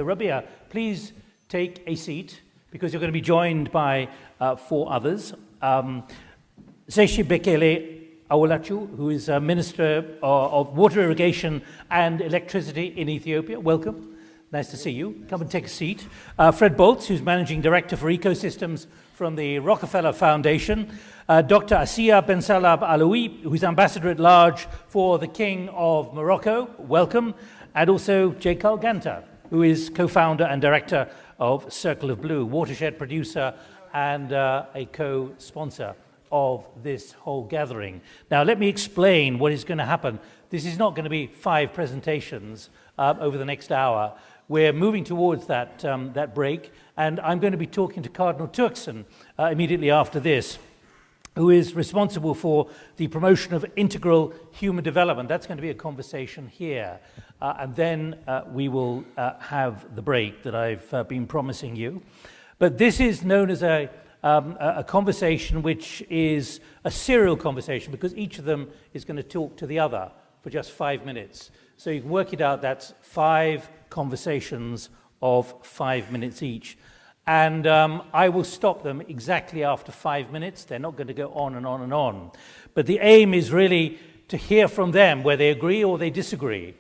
Rabia, please take a seat because you're going to be joined by 4 others. Seshi Bekele Awolachu, who is Minister of Water, Irrigation and Electricity in Ethiopia. Welcome. Nice to see you. Come and take a seat. Fred Boltz, who's Managing Director for Ecosystems from the Rockefeller Foundation. Dr. Asiya Ben Salab Alaoui, who's Ambassador at Large for the King of Morocco. Welcome. And also Jekal Ganta, who is co-founder and director of Circle of Blue, watershed producer and a co-sponsor of this whole gathering. Now, let me explain what is going to happen. This is not going to be 5 presentations over the next hour. We're moving towards that break, and I'm going to be talking to Cardinal Turkson immediately after this, who is responsible for the promotion of integral human development. That's going to be a conversation here. And then we will have the break that I've been promising you. But this is known as a conversation which is a serial conversation because each of them is going to talk to the other for just 5 minutes. So you can work it out, that's 5 conversations of 5 minutes each. And I will stop them exactly after 5 minutes. They're not going to go on and on and on. But the aim is really to hear from them where they agree or they disagree.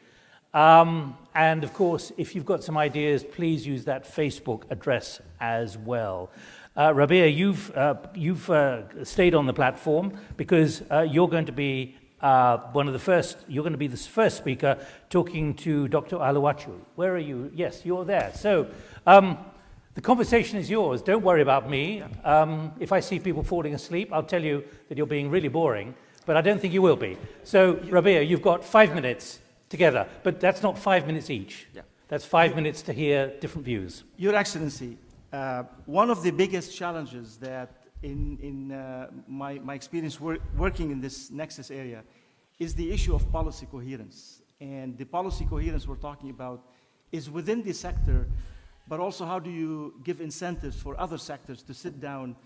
And of course, if you've got some ideas, please use that Facebook address as well. Rabia, you've stayed on the platform because you're going to be you're going to be the first speaker talking to Dr. Alawachu. Where are you? Yes, you're there. So the conversation is yours. Don't worry about me. If I see people falling asleep, I'll tell you that you're being really boring, but I don't think you will be. So, Rabia, you've got 5 minutes together, but that's not 5 minutes each. Yeah. That's 5 minutes to hear different views. Your Excellency, one of the biggest challenges that in my experience working in this nexus area is the issue of policy coherence. And the policy coherence we're talking about is within the sector, but also how do you give incentives for other sectors to sit down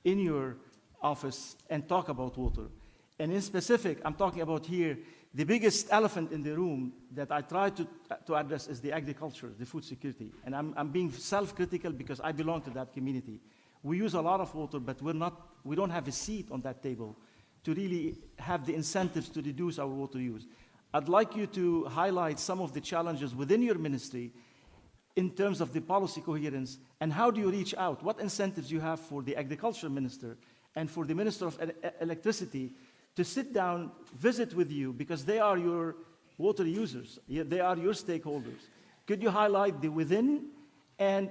in your office and talk about water. And in specific, I'm talking about here, the biggest elephant in the room that I try to address is the agriculture, the food security. And I'm being self-critical because I belong to that community. We use a lot of water, but we don't have a seat on that table to really have the incentives to reduce our water use. I'd like you to highlight some of the challenges within your ministry in terms of the policy coherence, and how do you reach out? What incentives you have for the agriculture minister and for the minister of electricity to sit down, visit with you, because they are your water users. They are your stakeholders. Could you highlight the within and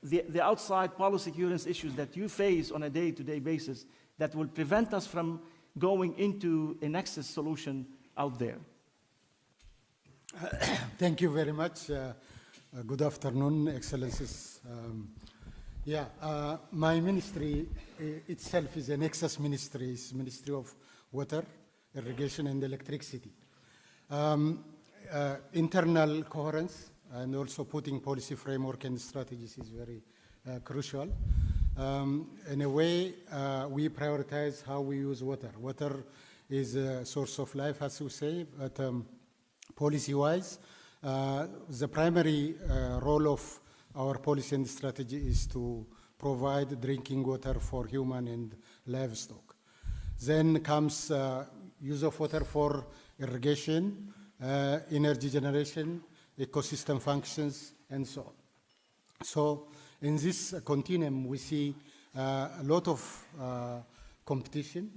the outside policy coherence issues that you face on a day-to-day basis that will prevent us from going into a nexus solution out there? Thank you very much. Good afternoon, Excellencies. My ministry itself is a nexus ministry. It's Ministry of Water, Irrigation and Electricity. Internal coherence and also putting policy framework and strategies is very crucial. In a way, we prioritize how we use water. Water is a source of life, as we say, but policy-wise, the primary role of our policy and strategy is to provide drinking water for human and livestock. Then comes use of water for irrigation, energy generation, ecosystem functions, and so on. So in this continuum, we see a lot of competition,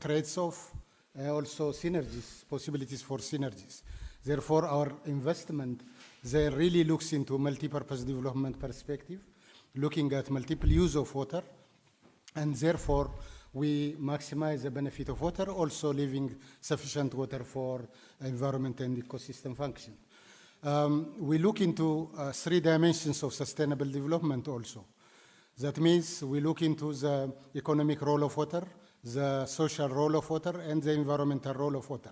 trades-off, also synergies, possibilities for synergies. Therefore, our investment there really looks into multi-purpose development perspective, looking at multiple use of water, and therefore we maximize the benefit of water, also leaving sufficient water for environment and ecosystem function. We look into 3 dimensions of sustainable development also. That means we look into the economic role of water, the social role of water, and the environmental role of water.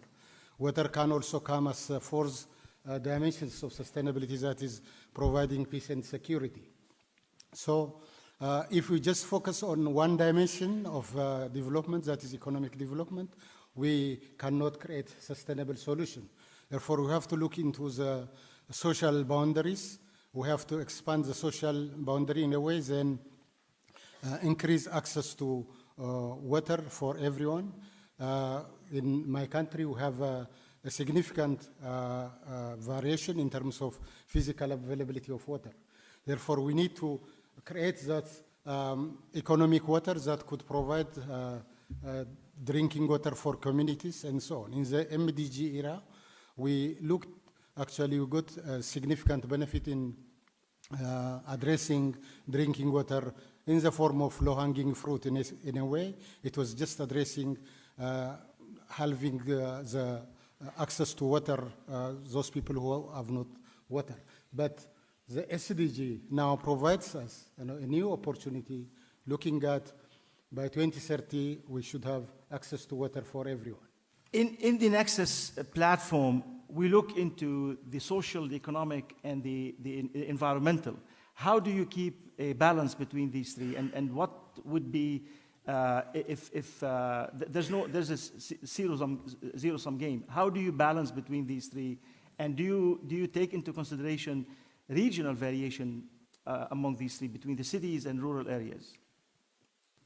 Water can also come as 4th dimensions of sustainability, that is providing peace and security. So if we just focus on one dimension of development, that is economic development, we cannot create sustainable solution. Therefore, we have to look into the social boundaries. we have to expand the social boundary in a way, then increase access to water for everyone. In my country, we have a significant variation in terms of physical availability of water. Therefore, we need to create that economic water that could provide drinking water for communities and so on. In the MDG era, we got a significant benefit in addressing drinking water in the form of low-hanging fruit. In a way, it was just addressing halving the access to water, those people who have not water. But the SDG now provides us a new opportunity, looking at by 2030, we should have access to water for everyone. In the Nexus platform, we look into the social, the economic, and the environmental. How do you keep a balance between these three? And what would be, if there's a zero-sum game, how do you balance between these three? And do you take into consideration regional variation among these three, between the cities and rural areas?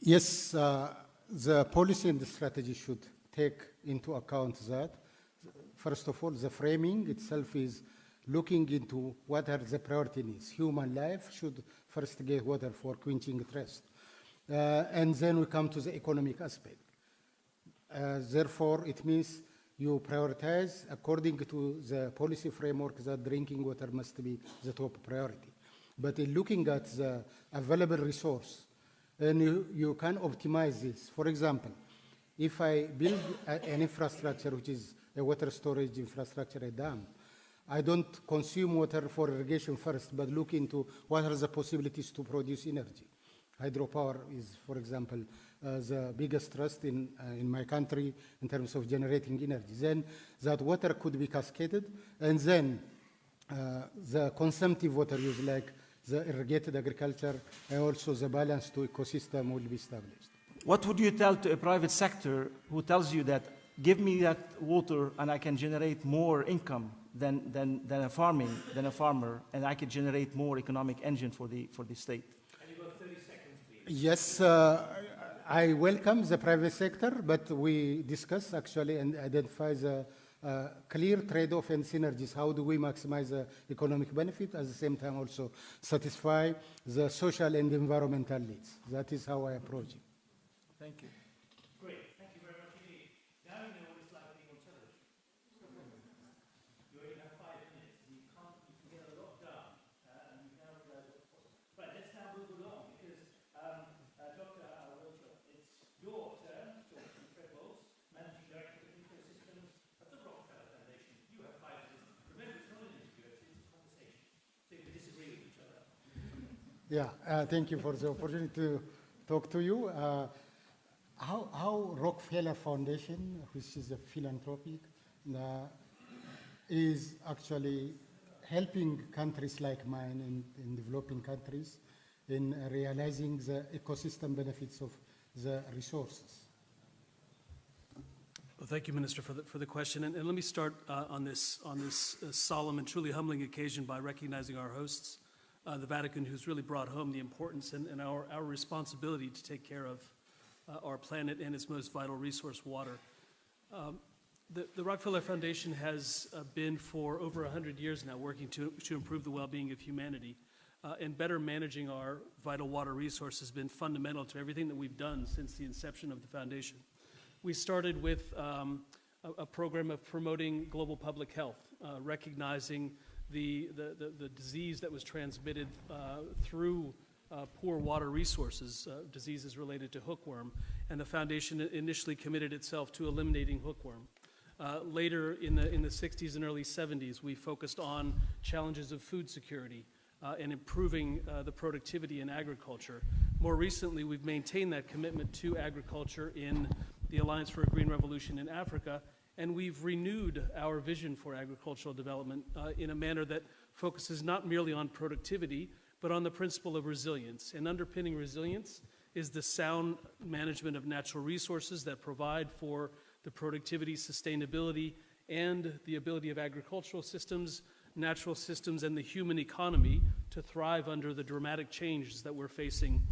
Yes, the policy and the strategy should take into account that. First of all, the framing itself is looking into what are the priority needs. Human life should first get water for quenching thirst. And then we come to the economic aspect. Therefore, it means you prioritize according to the policy framework that drinking water must be the top priority. But in looking at the available resource, and you can optimize this. For example, if I build an infrastructure, which is a water storage infrastructure, a dam, I don't consume water for irrigation first, but look into what are the possibilities to produce energy. Hydropower is, for example, the biggest thrust in my country in terms of generating energy. Then that water could be cascaded, and then the consumptive water use, like the irrigated agriculture, and also the balance to ecosystem will be established. What would you tell to a private sector who tells you that, give me that water and I can generate more income than a farmer, and I could generate more economic engine for the state? And you've got 30 seconds, please. Yes, I welcome the private sector, but we discuss actually and identify the clear trade-off and synergies. How do we maximize the economic benefit, at the same time also satisfy the social and environmental needs? That is how I approach it. Thank you. Great, thank you very much indeed. Now you know what it's like being on television. You only have 5 minutes. You can get a lot done, and you now realize what's possible. Right, let's now move along, because Dr. Wiltshire, it's your turn to talk to Fred Waltz, Managing Director of Ecosystems at the Rockefeller Foundation. You have 5 minutes. Remember, it's not an interview, it's a conversation. So you can disagree with each other. Yeah, thank you for the opportunity to talk to you. How Rockefeller Foundation, which is a philanthropic, is actually helping countries like mine in developing countries in realizing the ecosystem benefits of the resources. Well, thank you, Minister, for the question. And let me start on this solemn and truly humbling occasion by recognizing our hosts, the Vatican, who's really brought home the importance and our responsibility to take care of our planet and its most vital resource, water. The Rockefeller Foundation has been for over 100 years now working to improve the well-being of humanity, and better managing our vital water resource has been fundamental to everything that we've done since the inception of the foundation. We started with a program of promoting global public health, recognizing the disease that was transmitted through poor water resources, diseases related to hookworm, and the foundation initially committed itself to eliminating hookworm. Later in the 60s and early 70s, we focused on challenges of food security and improving the productivity in agriculture. More recently, we've maintained that commitment to agriculture in the Alliance for a Green Revolution in Africa, and we've renewed our vision for agricultural development in a manner that focuses not merely on productivity, but on the principle of resilience. And underpinning resilience is the sound management of natural resources that provide for the productivity, sustainability, and the ability of agricultural systems, natural systems, and the human economy to thrive under the dramatic changes that we're facing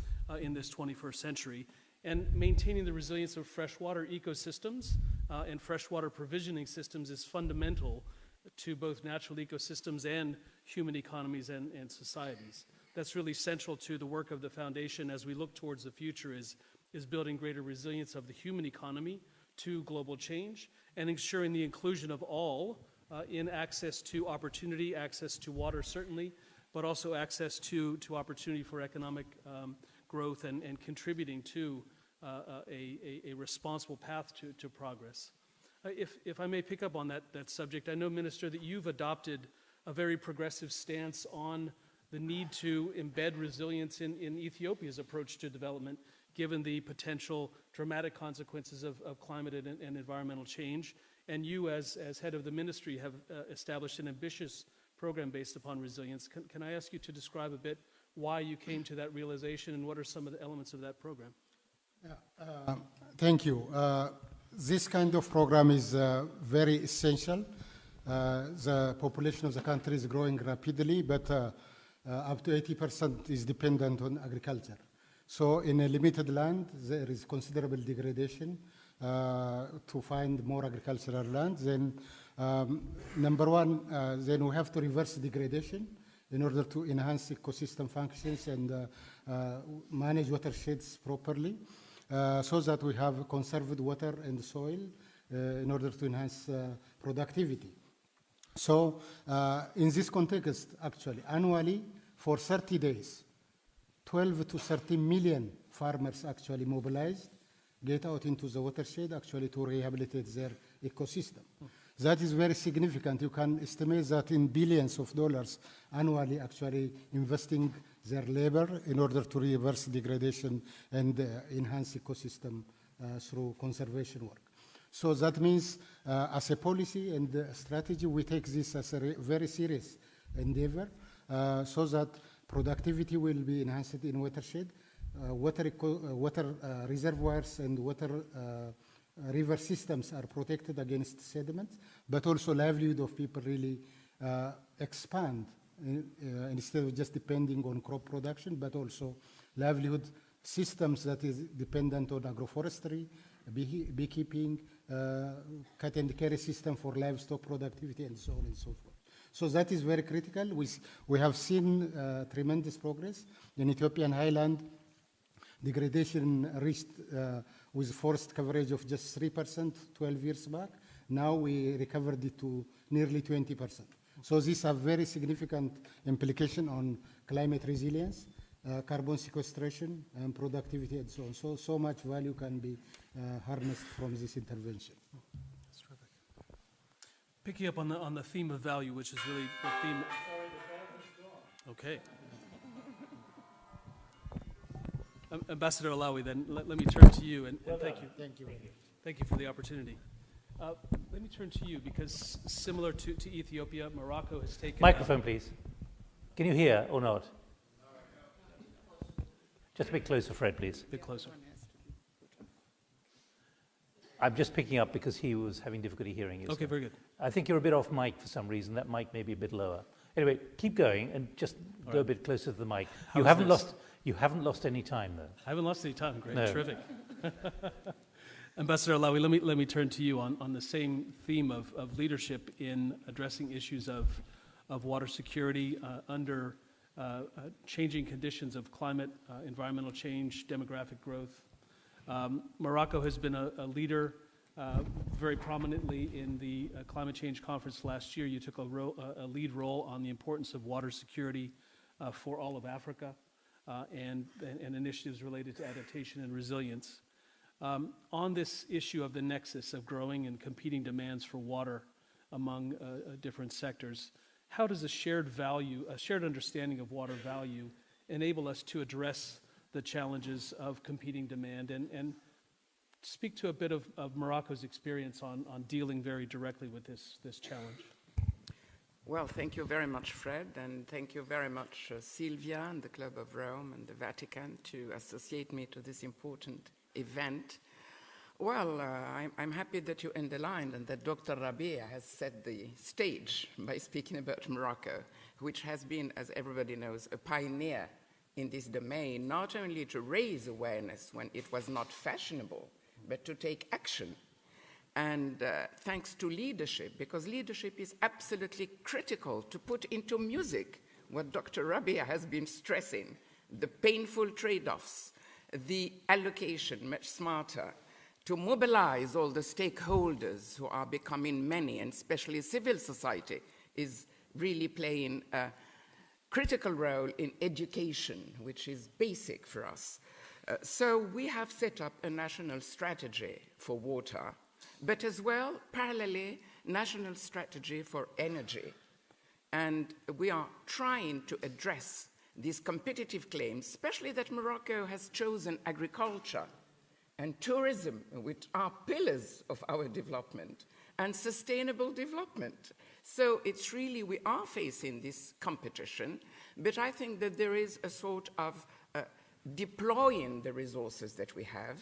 in this 21st century. And maintaining the resilience of freshwater ecosystems and freshwater provisioning systems is fundamental to both natural ecosystems and human economies and societies. That's really central to the work of the foundation as we look towards the future is building greater resilience of the human economy to global change and ensuring the inclusion of all in access to opportunity, access to water certainly, but also access to opportunity for economic growth and contributing to a responsible path to progress. If I may pick up on that subject, I know, Minister, that you've adopted a very progressive stance on the need to embed resilience in Ethiopia's approach to development, given the potential dramatic consequences of climate and environmental change. And you, as head of the ministry, have established an ambitious program based upon resilience. Can I ask you to describe a bit why you came to that realization and what are some of the elements of that program? Thank you. This kind of program is very essential. The population of the country is growing rapidly, but up to 80% is dependent on agriculture. So in a limited land, there is considerable degradation to find more agricultural land. Then, number one, then we have to reverse degradation in order to enhance ecosystem functions and manage watersheds properly. So that we have conserved water and soil in order to enhance productivity. So in this context, actually, annually, for 30 days, 12 to 13 million farmers actually mobilized, get out into the watershed actually to rehabilitate their ecosystem. That is very significant. You can estimate that in billions of dollars annually actually investing their labor in order to reverse degradation and enhance ecosystem through conservation work. So that means as a policy and strategy, we take this as a very serious endeavor so that productivity will be enhanced in watershed, water reservoirs and water river systems are protected against sediments, but also livelihood of people really expand instead of just depending on crop production, but also livelihood systems that is dependent on agroforestry, beekeeping, cut and carry system for livestock productivity, and so on and so forth. So that is very critical. We have seen tremendous progress. In Ethiopian highland, degradation reached with forest coverage of just 3% 12 years back. Now we recovered it to nearly 20%. So these have very significant implication on climate resilience, carbon sequestration, and productivity, and so on. So much value can be harnessed from this intervention. That's terrific. Picking up on the theme of value, which is really the theme. Sorry, the okay. Ambassador Alawi, then let me turn to you, and thank you. Thank you. Thank you for the opportunity. Let me turn to you, because similar to Ethiopia, Morocco has taken... Microphone, please. Can you hear or not? Just a bit closer, Fred, please. A bit closer. I'm just picking up because he was having difficulty hearing you. Okay, very good. I think you're a bit off mic for some reason. That mic may be a bit lower. Anyway, keep going and just go a bit closer to the mic. You haven't lost any time, though. I haven't lost any time. Great, no. Terrific. Ambassador Alawi, let me turn to you on the same theme of leadership in addressing issues of water security under changing conditions of climate, environmental change, demographic growth. Morocco has been a leader very prominently in the climate change conference last year. You took a lead role on the importance of water security for all of Africa and initiatives related to adaptation and resilience. On this issue of the nexus of growing and competing demands for water among different sectors, how does a shared understanding of water value enable us to address the challenges of competing demand and speak to a bit of Morocco's experience on dealing very directly with this challenge? Well, thank you very much, Fred, and thank you very much, Sylvia and the Club of Rome and the Vatican to associate me to this important event. Well, I'm happy that you underlined and that Dr. Rabia has set the stage by speaking about Morocco, which has been, as everybody knows, a pioneer in this domain, not only to raise awareness when it was not fashionable, but to take action. And thanks to leadership, because leadership is absolutely critical to put into music what Dr. Rabia has been stressing, the painful trade-offs, the allocation much smarter, to mobilize all the stakeholders who are becoming many, and especially civil society is really playing a critical role in education, which is basic for us. So we have set up a national strategy for water, but as well, parallelly, national strategy for energy. And we are trying to address these competitive claims, especially that Morocco has chosen agriculture and tourism, which are pillars of our development, and sustainable development. So it's really, we are facing this competition, but I think that there is a sort of deploying the resources that we have.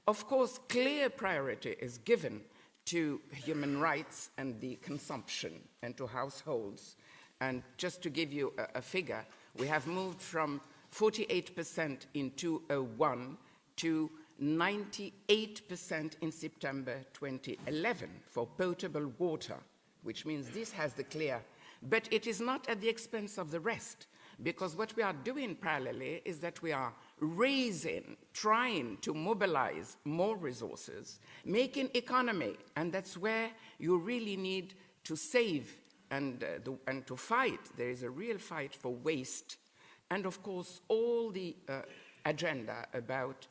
Of course, clear priority is given to human rights and the consumption and to households. And just to give you a figure, we have moved from 48% in 2001 to 98% in September 2011 for potable water, which means this has the clear, but it is not at the expense of the rest, because what we are doing parallelly is that we are raising, trying to mobilize more resources, making economy, and that's where you really need to save and to fight. There is a real fight for waste, and of course all the agenda about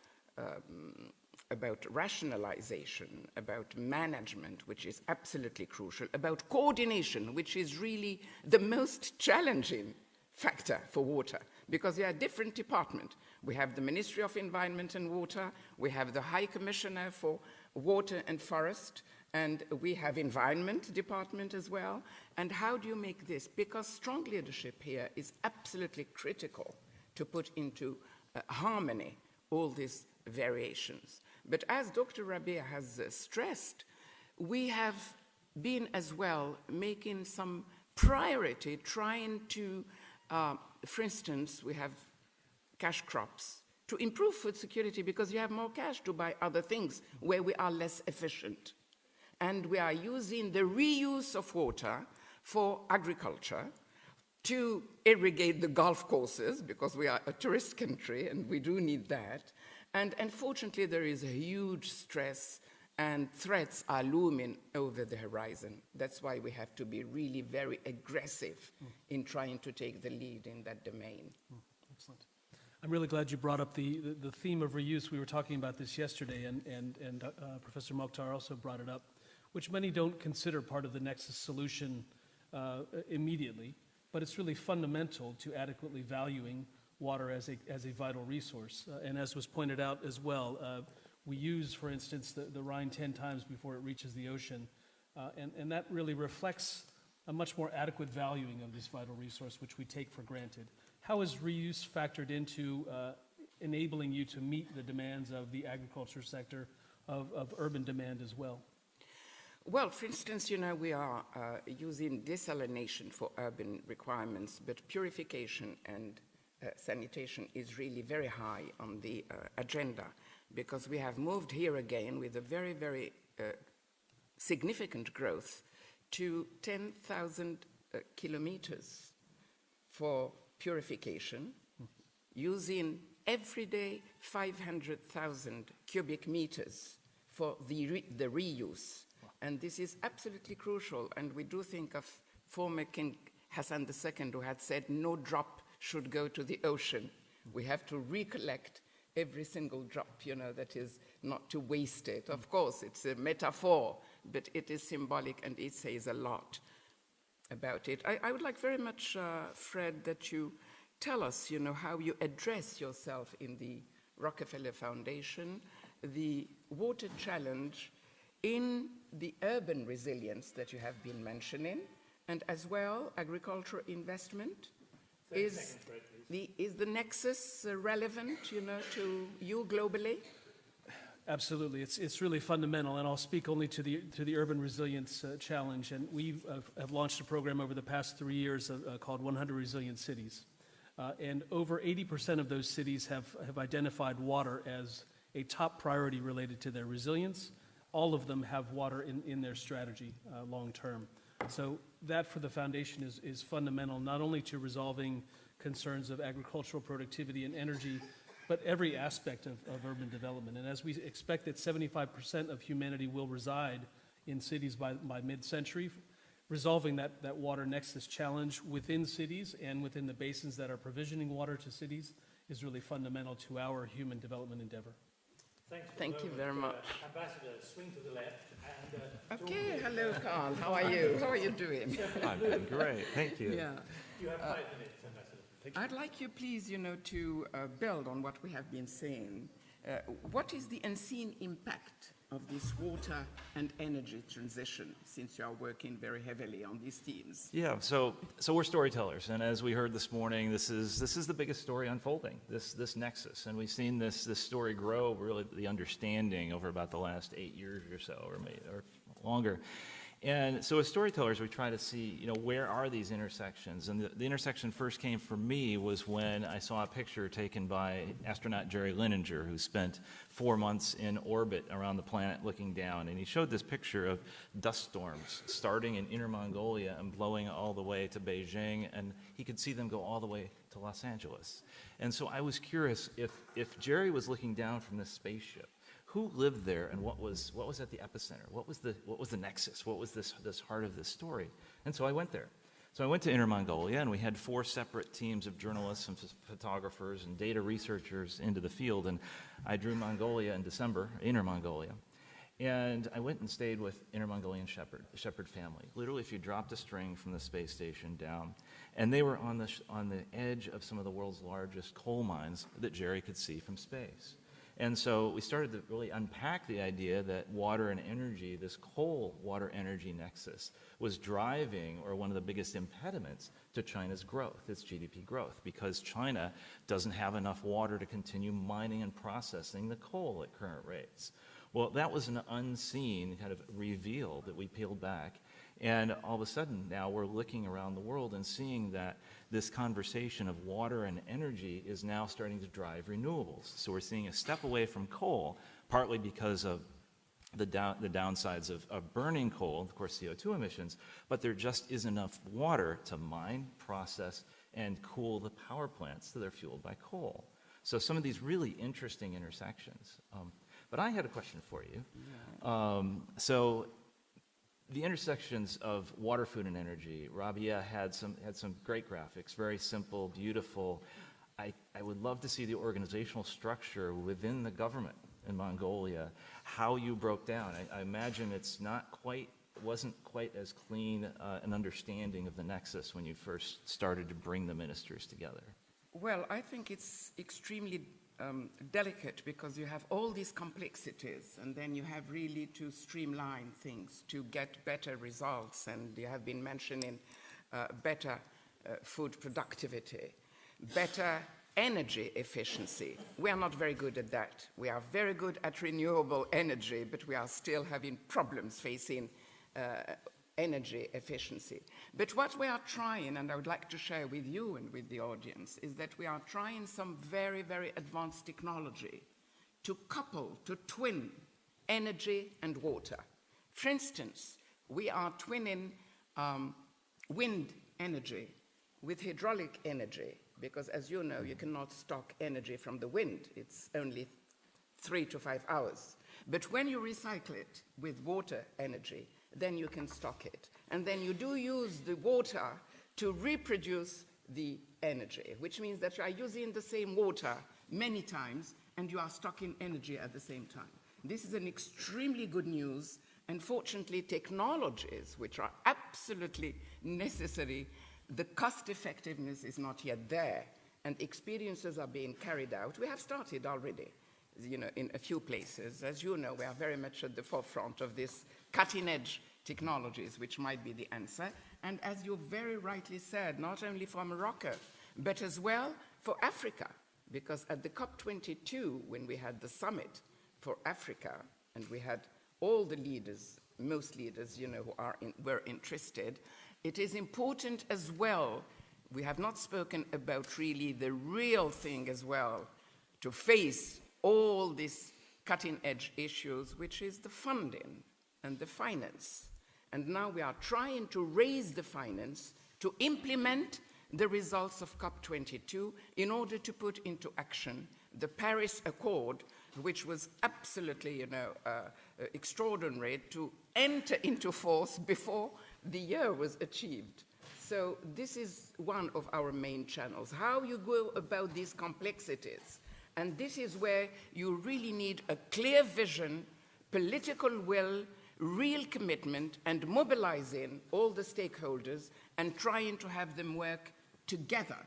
rationalization, about management, which is absolutely crucial, about coordination, which is really the most challenging factor for water, because there are different departments. We have the Ministry of Environment and Water, we have the High Commissioner for Water and Forest, and we have Environment Department as well. And how do you make this? Because strong leadership here is absolutely critical to put into harmony all these variations. But as Dr. Rabia has stressed, we have been as well making some priority, trying to, for instance, we have cash crops to improve food security because you have more cash to buy other things where we are less efficient. And we are using the reuse of water for agriculture to irrigate the golf courses, because we are a tourist country and we do need that. And unfortunately, there is a huge stress and threats are looming over the horizon. That's why we have to be really very aggressive in trying to take the lead in that domain. Excellent. I'm really glad you brought up the theme of reuse. We were talking about this yesterday, and Professor Mokhtar also brought it up, which many don't consider part of the nexus solution immediately, but it's really fundamental to adequately valuing water as a vital resource. And as was pointed out as well, we use, for instance, the Rhine 10 times before it reaches the ocean, and that really reflects a much more adequate valuing of this vital resource, which we take for granted. How is reuse factored into enabling you to meet the demands of the agriculture sector, of urban demand as well? Well, for instance, you know, we are using desalination for urban requirements, but purification and sanitation is really very high on the agenda, because we have moved here again with a very, very significant growth to 10,000 kilometers for purification, using every day 500,000 cubic meters for the reuse. And this is absolutely crucial, and we do think of former King Hassan II, who had said no drop should go to the ocean. We have to recollect every single drop, you know, that is not to waste it. Of course, it's a metaphor, but it is symbolic and it says a lot about it. I would like very much, Fred, that you tell us, you know, how you address yourself in the Rockefeller Foundation, the water challenge in the urban resilience that you have been mentioning, and as well agricultural investment. Is the nexus relevant, you know, to you globally? Absolutely, it's really fundamental, and I'll speak only to the urban resilience challenge. And we have launched a program over the past 3 years called 100 Resilient Cities, and over 80% of those cities have identified water as a top priority related to their resilience. All of them have water in their strategy long term. So that for the foundation is fundamental, not only to resolving concerns of agricultural productivity and energy, but every aspect of urban development. And as we expect that 75% of humanity will reside in cities by mid-century, resolving that water nexus challenge within cities and within the basins that are provisioning water to cities is really fundamental to our human development endeavor. Thank you very much. Ambassador, swing to the left. And, Okay, hello, Carl. How are you? How are you doing? I'm doing great, thank you. Yeah. you have 5 minutes, Ambassador. I'd like you, please, to build on what we have been saying. What is the unseen impact of this water and energy transition, since you are working very heavily on these themes? Yeah, so we're storytellers, and as we heard this morning, this is the biggest story unfolding, this nexus, and we've seen this story grow, really, the understanding over about the last 8 years or so, or longer. And so as storytellers, we try to see, where are these intersections? And the intersection first came for me was when I saw a picture taken by astronaut Jerry Linenger, who spent 4 months in orbit around the planet looking down. And he showed this picture of dust storms starting in Inner Mongolia and blowing all the way to Beijing, and he could see them go all the way to Los Angeles. And so I was curious if Jerry was looking down from this spaceship, who lived there, and what was at the epicenter? What was the nexus? What was this heart of this story? And so I went there. So I went to Inner Mongolia, and we had 4 separate teams of journalists and photographers and data researchers into the field. And I drew Mongolia in December, Inner Mongolia. And I went and stayed with Inner Mongolian the shepherd family. Literally, if you dropped a string from the space station down, and they were on the edge of some of the world's largest coal mines that Jerry could see from space. And so we started to really unpack the idea that water and energy, this coal water energy nexus, was driving, or one of the biggest impediments to China's growth, its GDP growth, because China doesn't have enough water to continue mining and processing the coal at current rates. Well, that was an unseen kind of reveal that we peeled back. And all of a sudden, now we're looking around the world and seeing that this conversation of water and energy is now starting to drive renewables. So we're seeing a step away from coal, partly because of the downsides of burning coal, of course, CO2 emissions, but there just isn't enough water to mine, process, and cool the power plants that are fueled by coal. So some of these really interesting intersections. But I had a question for you. So the intersections of water, food, and energy, Rabia had some great graphics, very simple, beautiful. I would love to see the organizational structure within the government in Mongolia, how you broke down. I imagine wasn't quite as clean an understanding of the nexus when you first started to bring the ministers together. Well, I think it's extremely delicate, because you have all these complexities, and then you have really to streamline things to get better results. And you have been mentioning better food productivity, better energy efficiency. We are not very good at that. We are very good at renewable energy, but we are still having problems facing energy efficiency. But what we are trying, and I would like to share with you and with the audience, is that we are trying some very, very advanced technology to couple, to twin energy and water. For instance, we are twinning wind energy with hydraulic energy, because as you know, you cannot stock energy from the wind. It's only 3 to 5 hours. But when you recycle it with water energy, then you can stock it. And then you do use the water to reproduce the energy, which means that you are using the same water many times, and you are stocking energy at the same time. This is an extremely good news. Unfortunately, technologies which are absolutely necessary, the cost effectiveness is not yet there, and experiences are being carried out. We have started already, in a few places. As you know, we are very much at the forefront of this cutting-edge technologies, which might be the answer. And as you very rightly said, not only for Morocco, but as well for Africa, because at the COP22, when we had the summit for Africa, and we had all the leaders, most leaders, who were interested, it is important as well, we have not spoken about really the real thing as well, to face all these cutting-edge issues, which is the funding and the finance. And now we are trying to raise the finance to implement the results of COP22 in order to put into action the Paris Accord, which was absolutely, extraordinary to enter into force before the year was achieved. So this is one of our main channels, how you go about these complexities. And this is where you really need a clear vision, political will, real commitment, and mobilizing all the stakeholders and trying to have them work together,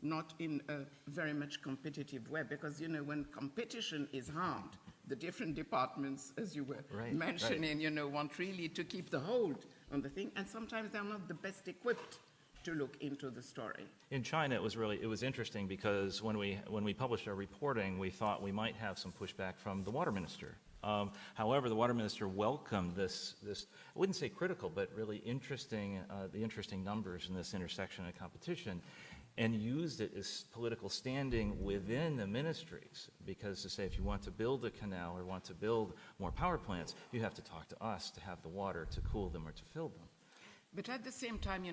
not in a very much competitive way, because, when competition is hard, the different departments, as you were mentioning, want really to keep the hold on the thing, and sometimes they're not the best equipped to look into the story. In China, it was interesting because when we published our reporting, we thought we might have some pushback from the water minister. However, the water minister welcomed this I wouldn't say critical, but really interesting, the interesting numbers in this intersection and competition, and used it as political standing within the ministries, because to say if you want to build a canal or want to build more power plants, you have to talk to us to have the water to cool them or to fill them. But at the same time,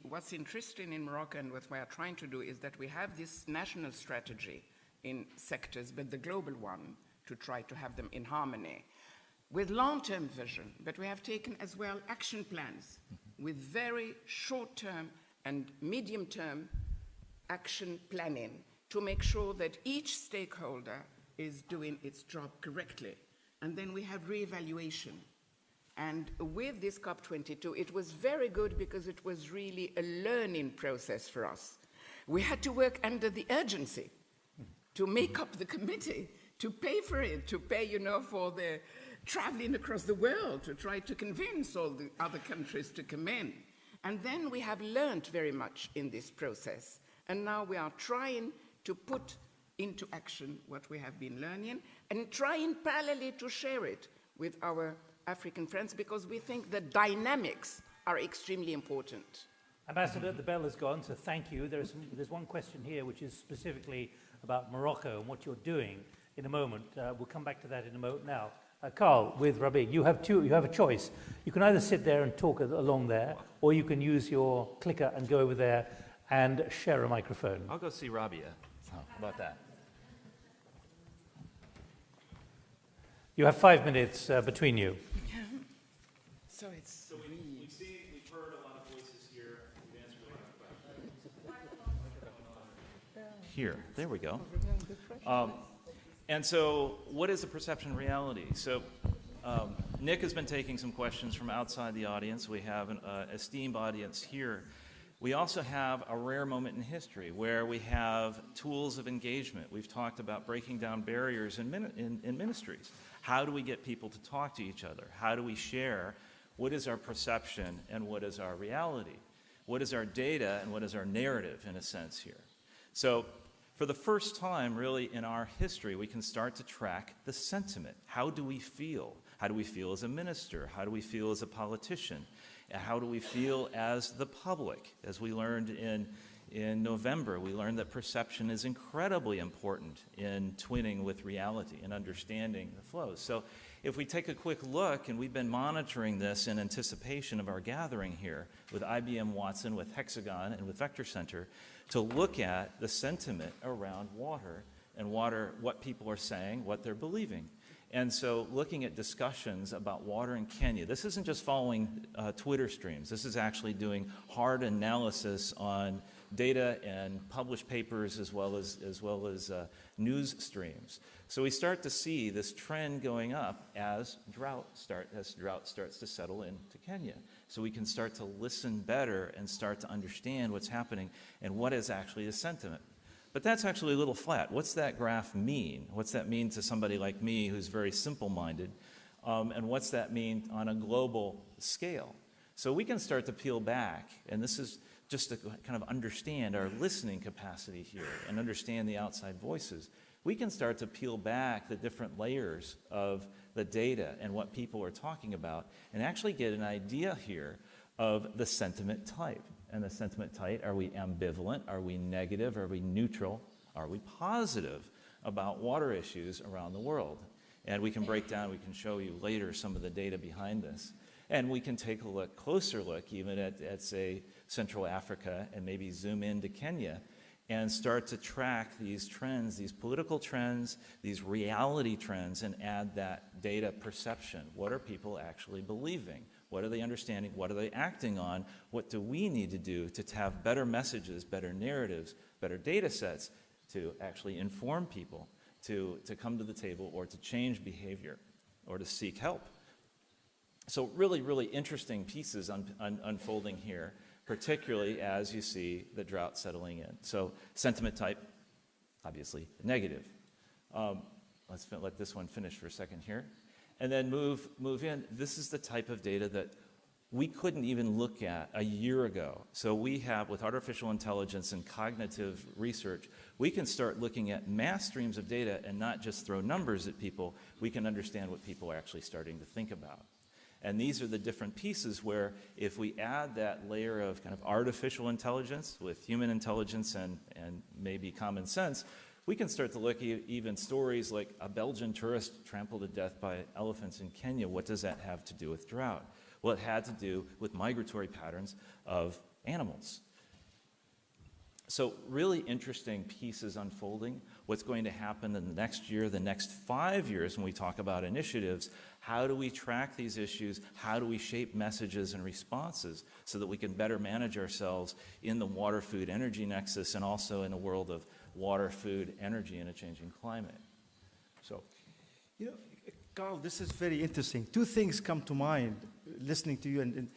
what's interesting in Morocco and what we are trying to do is that we have this national strategy in sectors, but the global one, to try to have them in harmony with long-term vision. But we have taken as well action plans with very short-term and medium-term action planning to make sure that each stakeholder is doing its job correctly. And then we have re-evaluation. And with this COP22, it was very good because it was really a learning process for us. We had to work under the urgency to make up the committee, to pay for it, to pay, for the traveling across the world, to try to convince all the other countries to come in. And then we have learned very much in this process. And now we are trying to put into action what we have been learning and trying parallelly to share it with our African friends, because we think the dynamics are extremely important. Ambassador, the bell has gone, so thank you. There's one question here which is specifically about Morocco and what you're doing in a moment. We'll come back to that in a moment now. Carl, with Rabi, you have a choice. You can either sit there and talk along there, or you can use your clicker and go over there and share a microphone. I'll go see Rabia. How about that? You have 5 minutes between you. So it's we've heard a lot of voices here. We've answered a lot of questions. Here, there we go. And so, what is the perception of reality? So, Nick has been taking some questions from outside the audience. We have an esteemed audience here. We also have a rare moment in history where we have tools of engagement. We've talked about breaking down barriers in ministries. How do we get people to talk to each other? How do we share what is our perception and what is our reality? What is our data and what is our narrative, in a sense, here? So, for the first time, really, in our history, we can start to track the sentiment. How do we feel? How do we feel as a minister? How do we feel as a politician? How do we feel as the public? As we learned in November, we learned that perception is incredibly important in twinning with reality and understanding the flows. So if we take a quick look, and we've been monitoring this in anticipation of our gathering here with IBM Watson, with Hexagon, and with Vector Center, to look at the sentiment around water and what people are saying, what they're believing. And so looking at discussions about water in Kenya, this isn't just following Twitter streams. This is actually doing hard analysis on data and published papers as well as news streams. So we start to see this trend going up as drought starts to settle into Kenya. So we can start to listen better and start to understand what's happening and what is actually the sentiment. But that's actually a little flat. What's that graph mean? What's that mean to somebody like me who's very simple-minded? And what's that mean on a global scale? So we can start to peel back, and this is just to kind of understand our listening capacity here and understand the outside voices, we can start to peel back the different layers of the data and what people are talking about and actually get an idea here of the sentiment type. And the sentiment type, are we ambivalent? Are we negative? Are we neutral? Are we positive about water issues around the world? And we can break down, we can show you later some of the data behind this. And we can take a closer look even at say, Central Africa and maybe zoom into Kenya and start to track these trends, these political trends, these reality trends, and add that data perception. What are people actually believing? What are they understanding? What are they acting on? What do we need to do to have better messages, better narratives, better data sets to actually inform people to come to the table or to change behavior or to seek help? So really, really interesting pieces unfolding here, particularly as you see the drought settling in. So sentiment type, obviously negative. Let's let this one finish for a second here. And then move in. This is the type of data that we couldn't even look at a year ago. So we have, with artificial intelligence and cognitive research, we can start looking at mass streams of data and not just throw numbers at people. We can understand what people are actually starting to think about. And these are the different pieces where if we add that layer of kind of artificial intelligence with human intelligence and maybe common sense, we can start to look at even stories like a Belgian tourist trampled to death by elephants in Kenya. What does that have to do with drought? Well, it had to do with migratory patterns of animals. So really interesting pieces unfolding. What's going to happen in the next year, the next 5 years when we talk about initiatives? How do we track these issues? How do we shape messages and responses so that we can better manage ourselves in the water, food, energy nexus and also in a world of water, food, energy in a changing climate? So, you know, Carl, this is very interesting. Two things come to mind listening to you, and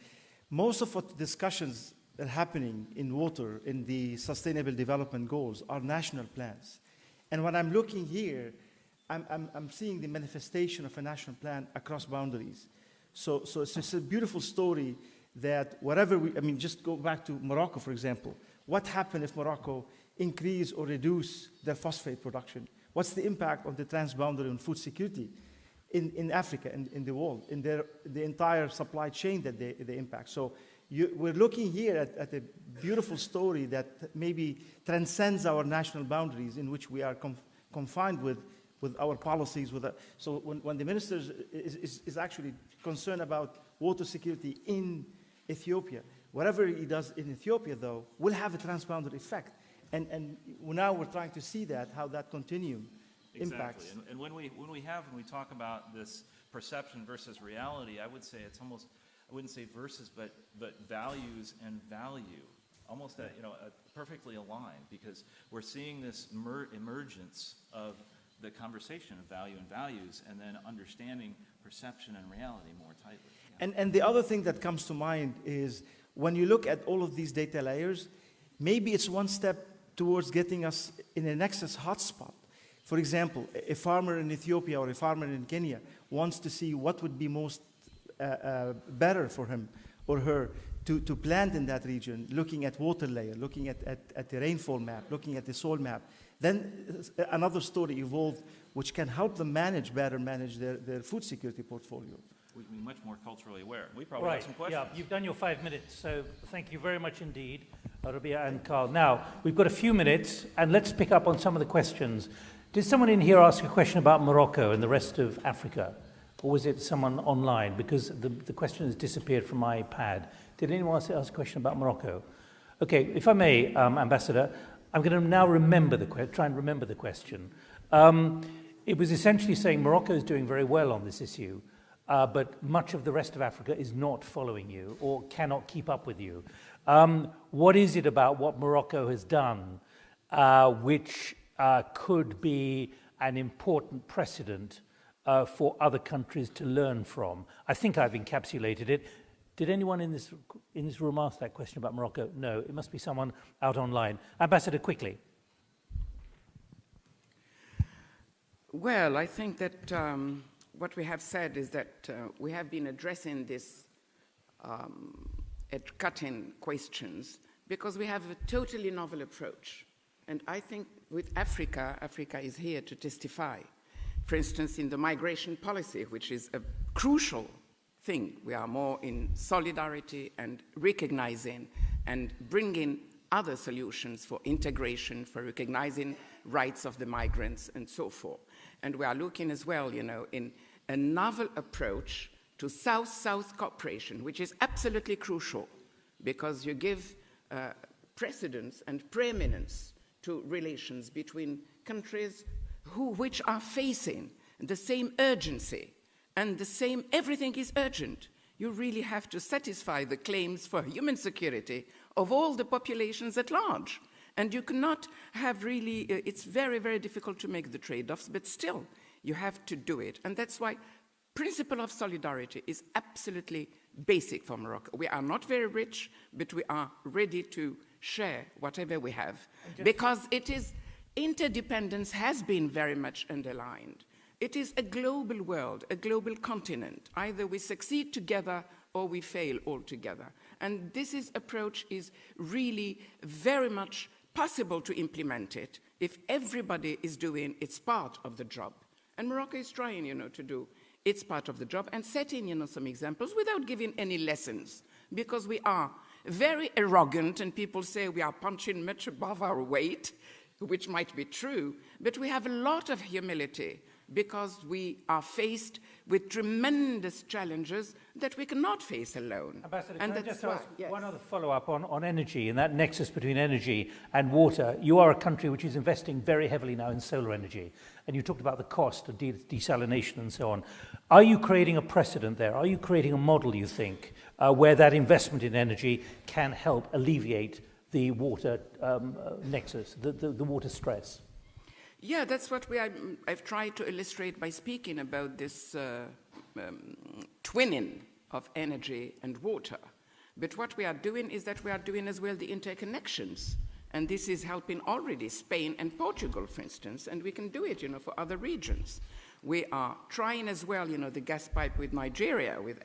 most of what discussions that are happening in water in the Sustainable Development Goals are national plans. And when I'm looking here, I'm seeing the manifestation of a national plan across boundaries. So it's just a beautiful story that whatever just go back to Morocco, for example. What happened if Morocco increase or reduce their phosphate production? What's the impact on the transboundary and food security in Africa and in the world, in the entire supply chain that they impact? So we're looking here at a beautiful story that maybe transcends our national boundaries in which we are confined with our policies. So when the minister is actually concerned about water security in Ethiopia, whatever he does in Ethiopia, though, will have a transboundary effect. And now we're trying to see how that continuum impacts. Exactly. And when we talk about this perception versus reality, I would say it's almost, I wouldn't say versus, but values and value, almost perfectly aligned, because we're seeing this emergence of the conversation of value and values, and then understanding perception and reality more tightly. Yeah. And the other thing that comes to mind is when you look at all of these data layers, maybe it's one step towards getting us in a nexus hotspot. For example, a farmer in Ethiopia or a farmer in Kenya wants to see what would be most better for him or her to plant in that region, looking at water layer, looking at the rainfall map, looking at the soil map. Then another story evolved which can help them manage their food security portfolio. We can be much more culturally aware. We probably have some questions. Yeah, you've done your 5 minutes, so thank you very much indeed, Rabia and Carl. Now, we've got a few minutes, and let's pick up on some of the questions. Did someone in here ask a question about Morocco and the rest of Africa? Or was it someone online? Because the question has disappeared from my pad. Did anyone ask a question about Morocco? Okay, if I may, Ambassador, I'm going to now try and remember the question. It was essentially saying Morocco is doing very well on this issue, but much of the rest of Africa is not following you or cannot keep up with you. What is it about what Morocco has done which could be an important precedent for other countries to learn from? I think I've encapsulated it. Did anyone in this room ask that question about Morocco? No, it must be someone out online. Ambassador, quickly. Well, I think that what we have said is that we have been addressing this at cutting questions because we have a totally novel approach. And I think with Africa, Africa is here to testify. For instance, in the migration policy, which is a crucial thing, we are more in solidarity and recognizing and bringing other solutions for integration, for recognizing rights of the migrants and so forth. And we are looking as well, in a novel approach to South-South cooperation, which is absolutely crucial because you give precedence and preeminence to relations between countries which are facing the same urgency and the same, everything is urgent. You really have to satisfy the claims for human security of all the populations at large. And you cannot have really, it's very, very difficult to make the trade-offs, but still, you have to do it. And that's why principle of solidarity is absolutely basic for Morocco. We are not very rich, but we are ready to share whatever we have. Because it is, interdependence has been very much underlined. It is a global world, a global continent. Either we succeed together or we fail altogether. And this approach is really very much possible to implement it if everybody is doing its part of the job. And Morocco is trying, to do its part of the job and setting, some examples without giving any lessons, because we are very arrogant and people say we are punching much above our weight, which might be true, but we have a lot of humility because we are faced with tremendous challenges that we cannot face alone. Ambassador, and can I that's just ask yes. one other follow-up on energy and that nexus between energy and water? You are a country which is investing very heavily now in solar energy, and you talked about the cost of desalination and so on. Are you creating a precedent there? Are you creating a model, you think, where that investment in energy can help alleviate the water nexus, the water stress? Yeah, that's what I've tried to illustrate by speaking about this twinning of energy and water. But what we are doing is that we are doing as well the interconnections. And this is helping already Spain and Portugal, for instance, and we can do it, for other regions. We are trying as well, the gas pipe with Nigeria, with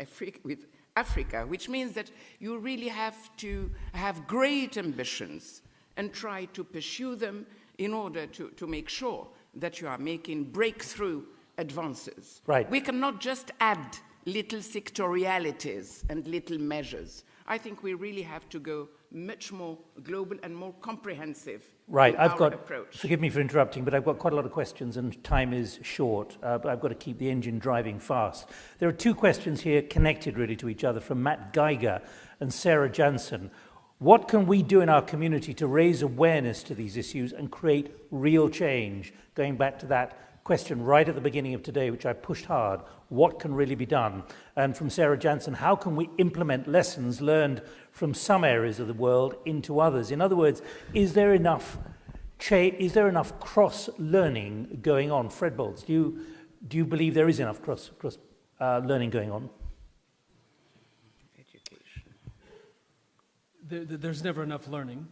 Africa, which means that you really have to have great ambitions and try to pursue them in order to make sure that you are making breakthrough advances. Right. We cannot just add little sectorialities and little measures. I think we really have to go much more global and more comprehensive. Right, in I've our got, approach. forgive me for interrupting, but I've got quite a lot of questions and time is short, but I've got to keep the engine driving fast. There are two questions here connected really to each other from Matt Geiger and Sarah Jansen. What can we do in our community to raise awareness to these issues and create real change? Going back to that question right at the beginning of today, which I pushed hard, what can really be done? And from Sarah Jansen, how can we implement lessons learned from some areas of the world into others? In other words, is there enough cross-learning going on? Fred Bolts, do you believe there is enough cross-learning going on? There's never enough learning,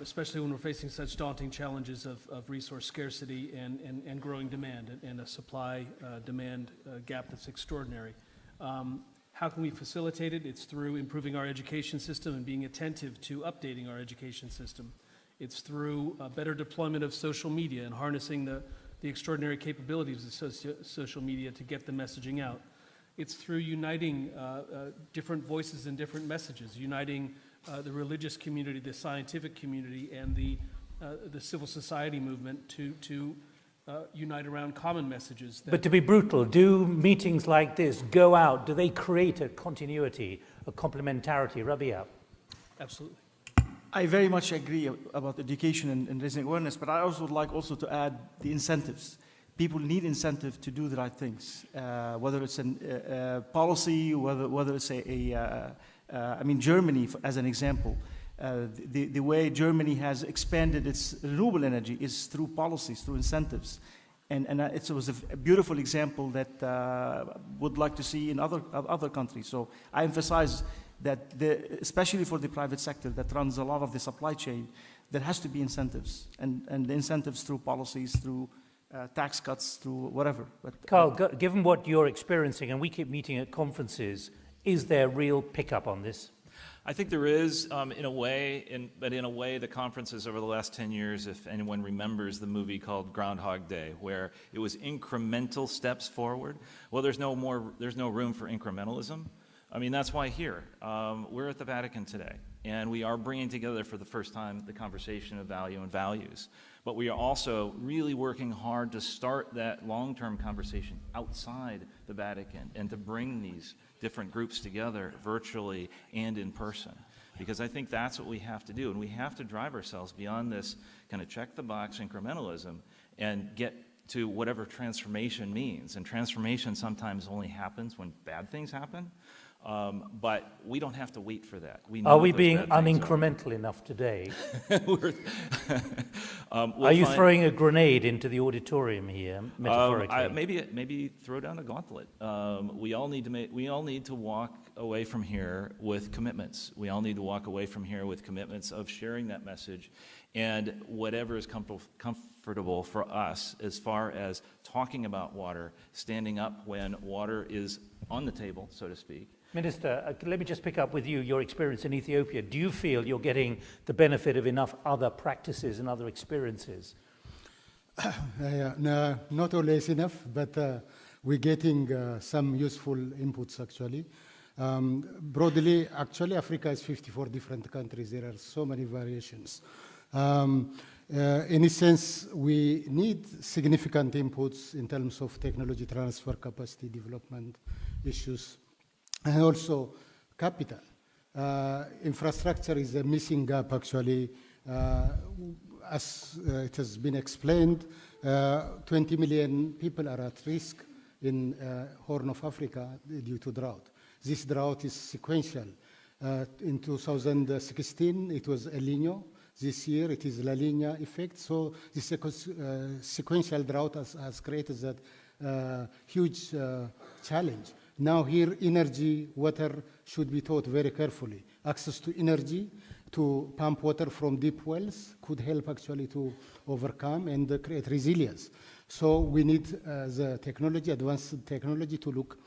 especially when we're facing such daunting challenges of resource scarcity and growing demand and a supply-demand gap that's extraordinary. How can we facilitate it? It's through improving our education system and being attentive to updating our education system. It's through better deployment of social media and harnessing the extraordinary capabilities of social media to get the messaging out. It's through uniting different voices and different messages, uniting the religious community, the scientific community, and the civil society movement to unite around common messages. But to be brutal, do meetings like this go out? Do they create a continuity, a complementarity? Rabia? Absolutely. I very much agree about education and raising awareness, but I also would like to add the incentives. People need incentive to do the right things, whether it's a policy, whether it's Germany, as an example, the way Germany has expanded its renewable energy is through policies, through incentives. And it was a beautiful example that would like to see in other countries. So I emphasize that, especially for the private sector that runs a lot of the supply chain, there has to be incentives. And the incentives through policies, through tax cuts, through whatever. But, Carl, given what you're experiencing, and we keep meeting at conferences, is there real pickup on this? I think there is, in a way, but in a way, the conferences over the last 10 years, if anyone remembers the movie called Groundhog Day, where it was incremental steps forward. Well, there's no room for incrementalism. I mean, that's why here, we're at the Vatican today, and we are bringing together for the first time the conversation of value and values. But we are also really working hard to start that long-term conversation outside the Vatican and to bring these different groups together virtually and in person. Because I think that's what we have to do, and we have to drive ourselves beyond this kind of check-the-box incrementalism and get to whatever transformation means. And transformation sometimes only happens when bad things happen. But we don't have to wait for that. Are we being unincremental enough today? Are you throwing a grenade into the auditorium here, metaphorically? Maybe throw down a gauntlet. We all need to walk away from here with commitments. We all need to walk away from here with commitments of sharing that message, and whatever is comfortable for us as far as talking about water, standing up when water is on the table, so to speak. Minister, let me just pick up with you, your experience in Ethiopia. Do you feel you're getting the benefit of enough other practices and other experiences? No, not always enough, but we're getting some useful inputs, actually. Broadly, actually, Africa is 54 different countries. There are so many variations. In a sense, we need significant inputs in terms of technology transfer, capacity development issues, and also capital. Infrastructure is a missing gap, actually. As it has been explained, 20 million people are at risk in Horn of Africa due to drought. This drought is sequential. In 2016, it was El Nino. This year, it is La Nina effect. So this sequential drought has created that huge challenge. Now here, energy, water should be taught very carefully. Access to energy, to pump water from deep wells could help actually to overcome and create resilience. So we need the technology, advanced technology, to look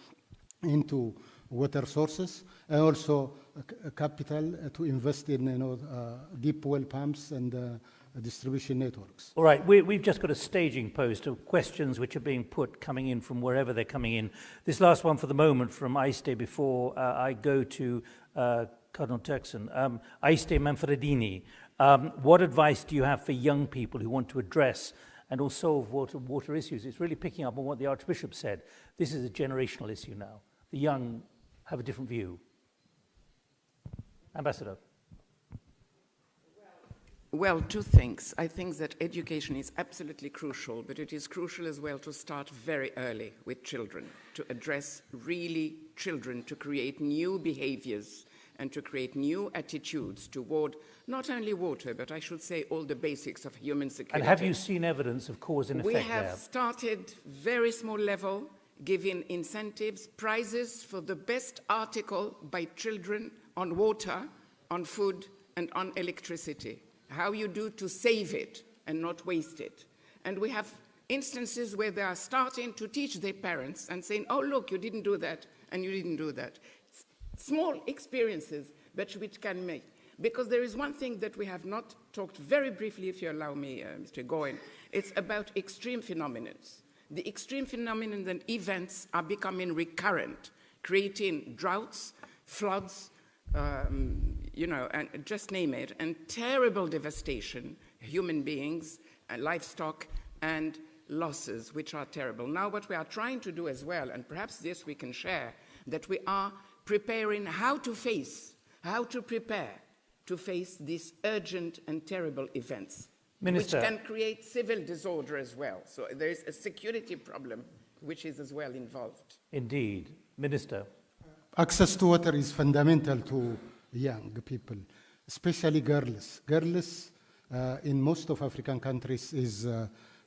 into water sources, and also capital to invest in deep well pumps and distribution networks. All right, we've just got a staging post of questions which are being put, coming in from wherever they're coming in. This last one for the moment from Aiste before I go to Cardinal Turkson. Aiste Manfredini, what advice do you have for young people who want to address and also solve water issues? It's really picking up on what the Archbishop said. This is a generational issue now. The young have a different view. Ambassador. Well, two things. I think that education is absolutely crucial, but it is crucial as well to start very early with children, to address really children, to create new behaviors and to create new attitudes toward not only water, but I should say all the basics of human security. And have you seen evidence of cause and effect there? We have started very small level, giving incentives, prizes for the best article by children on water, on food, and on electricity. How you do to save it and not waste it. And we have instances where they are starting to teach their parents and saying, oh, look, you didn't do that, and you didn't do that. Small experiences, but which can make. Because there is one thing that we have not talked very briefly, if you allow me, Mr. Goen. It's about extreme phenomena. The extreme phenomena and events are becoming recurrent, creating droughts, floods, and just name it, and terrible devastation, human beings, livestock, and losses, which are terrible. Now, what we are trying to do as well, and perhaps this we can share, that we are preparing how to prepare to face these urgent and terrible events, Minister, which can create civil disorder as well. So there is a security problem which is as well involved. Indeed. Minister. Access to water is fundamental to young people, especially girls. Girls in most of African countries is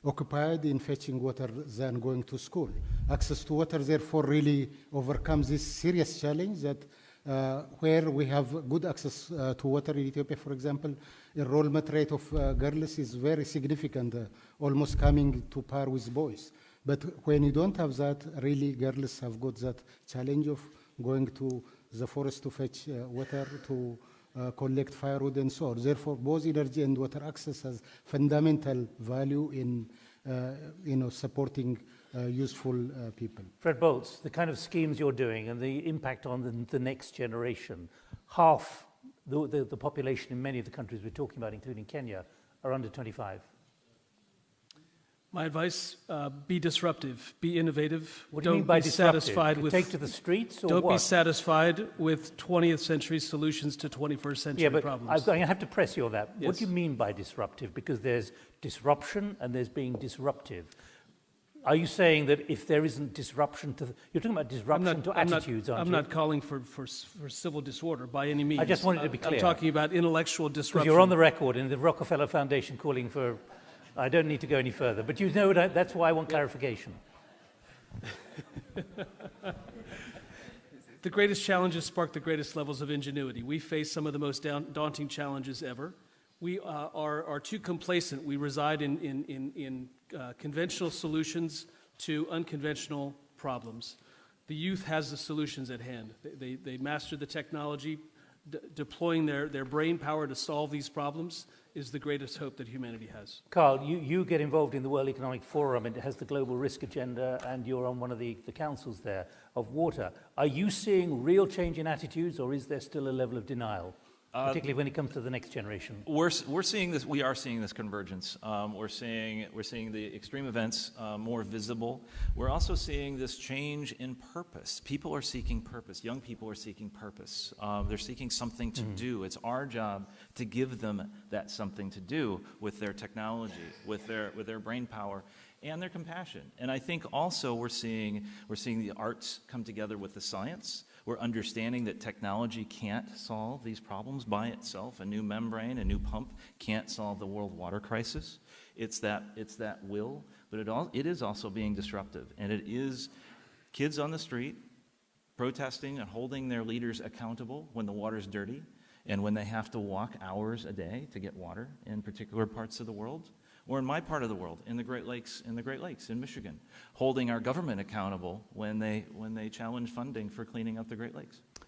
occupied in fetching water than going to school. Access to water, therefore, really overcomes this serious challenge that where we have good access to water in Ethiopia, for example, enrollment rate of girls is very significant, almost coming to par with boys. But when you don't have that, really girls have got that challenge of going to the forest to fetch water, to collect firewood and so on. Therefore, both energy and water access has fundamental value in supporting useful people. Fred Bolts, the kind of schemes you're doing and the impact on the next generation, half the population in many of the countries we're talking about, including Kenya, are under 25. My advice, be disruptive, be innovative. What do you mean by disruptive? Satisfied with, take to the streets or don't what? be satisfied with 20th century solutions to 21st century problems. I have to press you on that. Yes. What do you mean by disruptive? Because there's disruption and there's being disruptive. Are you saying that if there isn't disruption you're talking about disruption to attitudes, aren't you? I'm not calling for civil disorder by any means. I just wanted to be clear. I'm talking about intellectual disruption. Because you're on the record in the Rockefeller Foundation calling for, I don't need to go any further, but you know that's why I want clarification. The greatest challenges spark the greatest levels of ingenuity. We face some of the most daunting challenges ever. We are too complacent. We reside in conventional solutions to unconventional problems. The youth has the solutions at hand. They master the technology. Deploying their brain power to solve these problems is the greatest hope that humanity has. Carl, you get involved in the World Economic Forum, and it has the global risk agenda, and you're on one of the councils there of water. Are you seeing real change in attitudes, or is there still a level of denial? Particularly when it comes to the next generation. We're seeing this. We are seeing this convergence. We're seeing the extreme events more visible. We're also seeing this change in purpose. People are seeking purpose. Young people are seeking purpose. They're seeking something to do. It's our job to give them that something to do with their technology, with their brain power, and their compassion. And I think also we're seeing the arts come together with the science. We're understanding that technology can't solve these problems by itself. A new membrane, a new pump can't solve the world water crisis. It's that will, but it is also being disruptive. And it is kids on the street protesting and holding their leaders accountable when the water's dirty and when they have to walk hours a day to get water in particular parts of the world. Or in my part of the world, in the Great Lakes, in Michigan, holding our government accountable when they challenge funding for cleaning up the Great Lakes.